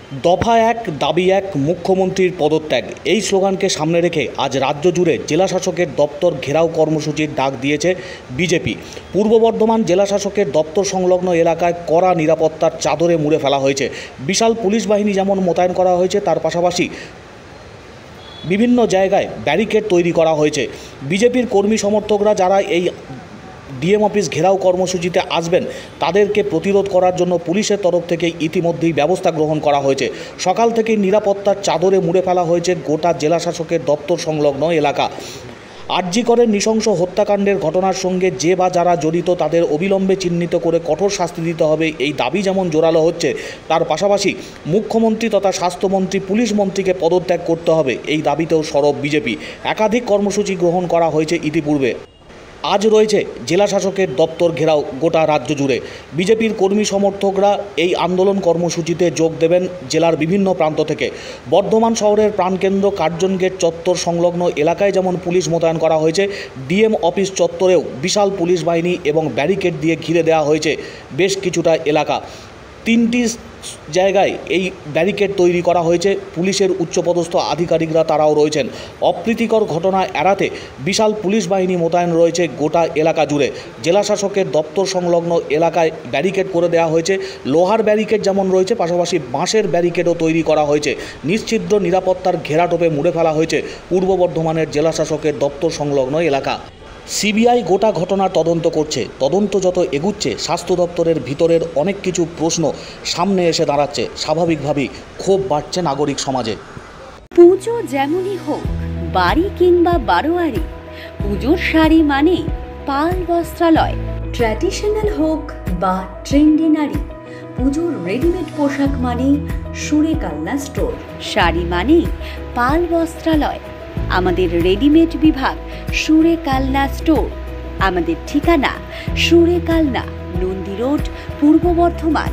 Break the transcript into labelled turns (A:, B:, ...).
A: দফা এক দাবি এক মুখ্যমন্ত্রীর পদত্যাগ এই স্লোগানকে সামনে রেখে আজ রাজ্য জুড়ে জেলাশাসকের দপ্তর ঘেরাও কর্মসূচির ডাক দিয়েছে বিজেপি। পূর্ব বর্ধমান জেলাশাসকের দপ্তর সংলগ্ন এলাকায় কড়া নিরাপত্তার চাদরে মুড়ে ফেলা হয়েছে। বিশাল পুলিশ বাহিনী যেমন মোতায়েন করা হয়েছে, তার পাশাপাশি বিভিন্ন জায়গায় ব্যারিকেড তৈরি করা হয়েছে। বিজেপির কর্মী সমর্থকরা যারা এই ডিএম অফিস ঘেরাও কর্মসূচিতে আসবেন, তাদেরকে প্রতিরোধ করার জন্য পুলিশের তরফ থেকে ইতিমধ্যেই ব্যবস্থা গ্রহণ করা হয়েছে। সকাল থেকেই নিরাপত্তার চাদরে মুড়ে ফেলা হয়েছে গোটা জেলাশাসকের দপ্তর সংলগ্ন এলাকা। আরজি করের নৃশংস হত্যাকাণ্ডের ঘটনার সঙ্গে যে বা যারা জড়িত তাদের অবিলম্বে চিহ্নিত করে কঠোর শাস্তি দিতে হবে, এই দাবি যেমন জোরালো হচ্ছে, তার পাশাপাশি মুখ্যমন্ত্রী তথা স্বাস্থ্যমন্ত্রী, পুলিশ মন্ত্রীকে পদত্যাগ করতে হবে, এই দাবিতেও সরব বিজেপি। একাধিক কর্মসূচি গ্রহণ করা হয়েছে ইতিপূর্বে। আজ রয়েছে জেলাশাসকের দপ্তর ঘেরাও গোটা রাজ্য জুড়ে। বিজেপির কর্মী সমর্থকরা এই আন্দোলন কর্মসূচিতে যোগ দেবেন জেলার বিভিন্ন প্রান্ত থেকে। বর্ধমান শহরের প্রাণকেন্দ্র কার্জন গেট চত্বর সংলগ্ন এলাকায় যেমন পুলিশ মোতায়েন করা হয়েছে, ডিএম অফিস চত্বরেও বিশাল পুলিশ বাহিনী এবং ব্যারিকেড দিয়ে ঘিরে দেওয়া হয়েছে বেশ কিছুটা এলাকা। 3টি জায়গায় এই ব্যারিকেড তৈরি করা হয়েছে। পুলিশের উচ্চপদস্থ আধিকারিকরা তারাও রয়েছেন। অপ্রীতিকর ঘটনা এড়াতে বিশাল পুলিশ বাহিনী মোতায়েন রয়েছে গোটা এলাকা জুড়ে। জেলাশাসকের দপ্তর সংলগ্ন এলাকায় ব্যারিকেড করে দেওয়া হয়েছে। লোহার ব্যারিকেড যেমন রয়েছে, পাশাপাশি বাঁশের ব্যারিকেডও তৈরি করা হয়েছে। নিশ্ছিদ্র নিরাপত্তার ঘেরাটোপে মুড়ে ফেলা হয়েছে পূর্ব বর্ধমানের জেলাশাসকের দপ্তর সংলগ্ন এলাকা। সিবিআই গোটা ঘটনার তদন্ত করছে। তদন্ত যত এগুচ্ছে, স্বাস্থ্য দপ্তরের ভিতরের অনেক কিছু প্রশ্ন সামনে এসে দাঁড়াচ্ছে। স্বাভাবিকভাবেই ক্ষোভ বাড়ছে নাগরিক সমাজে।
B: পুজো যেমনই হোক, বাড়ি কিংবা বারোয়ারি, পুজোর শাড়ি মানে পাল বস্ত্রালয়। ট্র্যাডিশনাল হোক বা ট্রেন্ডি নারী, পুজোর রেডিমেড পোশাক মানে সুরেকালনা স্টোর। শাড়ি মানে পাল বস্ত্রালয়। আমাদের রেডিমেড বিভাগ সুরেকালনা স্টোর। আমাদের ঠিকানা সুরেকালনা, নন্দী রোড, পূর্ব বর্ধমান।